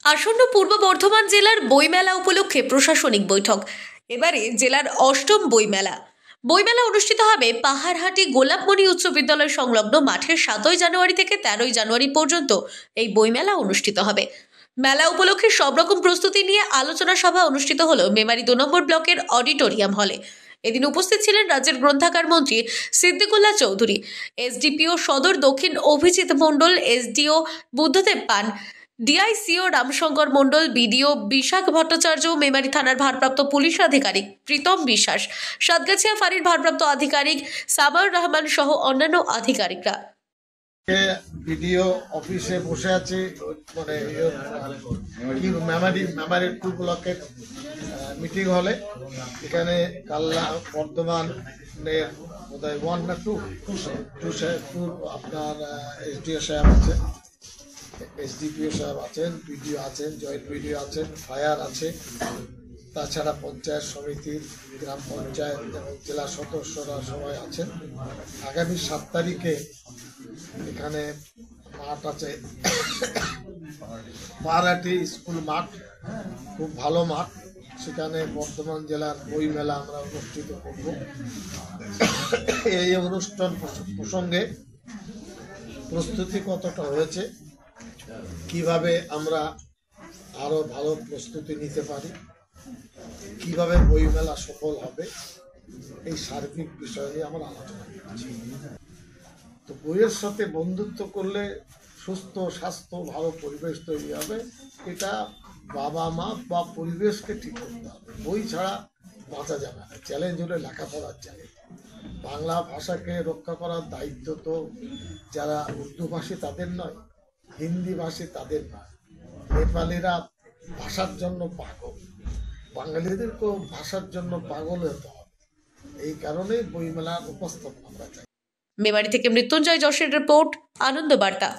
আসন্ন পূর্ব বর্ধমান জেলার বইমেলা উপলক্ষে প্রশাসনিক বৈঠক। এবারে জেলার অষ্টম বইমেলা অনুষ্ঠিত হবে পাহাড়হাটি গোলাপমণি উচ্চ বিদ্যালয় সংলগ্ন মাঠে। 7ই জানুয়ারি থেকে 13ই জানুয়ারি পর্যন্ত এই বইমেলা অনুষ্ঠিত হবে। মেলা উপলক্ষে সব রকম প্রস্তুতি নিয়ে আলোচনা সভা অনুষ্ঠিত হলো মেমারি 2 নম্বর ব্লকের অডিটোরিয়াম হলে। এদিন উপস্থিত ছিলেন রাজ্যের গ্রন্থাগার মন্ত্রী সিদ্দিকুল্লাহ চৌধুরী, এসডিপিও সদর দক্ষিণ অভিজিৎ মণ্ডল, এসডিও বুদ্ধদেব পান, ডিআইসিও রামশঙ্কর মণ্ডল, বিডিও বিশাখ ভট্টাচার্য, মেমারি থানার ভারপ্রাপ্ত পুলিশ আধিকারিক প্রীতম বিশ্বাস, সাতগাছিয়া ফাঁড়ির ভারপ্রাপ্ত আধিকারিক সাবার রহমান সহ অন্যান্য আধিকারিকরা। ভিডিও অফিসে বসে আছে, মানে মেমারি 2 ব্লকের মিটিং হলে। এখানে কাল্লা বর্ধমানের বোধহয় 1 না 2 আপনার এসডিও সাহেব আছেন, এসডিপিও সাহেব আছেন, বিডিও আছেন, জয়েন্ট বিডিও আছেন, ফায়ার আছে, তাছাড়া পঞ্চায়েত সমিতির, গ্রাম পঞ্চায়েত এবং জেলা সদস্যরা সবাই আছেন। আগামী 7 তারিখে এখানে মাঠ আছে, পাহাড়হাটি স্কুল মাঠ, খুব ভালো মাঠ। সেখানে বর্ধমান জেলার বই মেলা আমরা অনুষ্ঠিত করব। এই অনুষ্ঠান প্রসঙ্গে প্রস্তুতি কতটা হয়েছে, কিভাবে আমরা আরো ভালো প্রস্তুতি নিতে পারি, কিভাবে বই মেলা সফল হবে, এই সার্বিক বিষয় নিয়ে আমরা আলোচনা করছি। তো বইয়ের সাথে বন্ধুত্ব করলে সুস্থ স্বাস্থ্য ভালো পরিবেশ তৈরি হবে। এটা বাবা মা বা পরিবেশকে ঠিক করতে হবে, বই ছাড়া বাঁচা যাবে না। চ্যালেঞ্জ হলে লেখাপড়ার চ্যালেঞ্জ। বাংলা ভাষাকে রক্ষা করার দায়িত্ব তো যারা উর্দু ভাষী তাদের নয়, হিন্দি ভাষী তাদের নয়। নেপালিরা ভাষার জন্য পাগল, বাঙালিদেরকেও ভাষার জন্য পাগল হতে হবে। এই কারণেই বইমেলার উপস্থাপনা আমরা চাই। মেমারি থেকে মৃত্যুঞ্জয় যশের রিপোর্ট, আনন্দ বার্তা।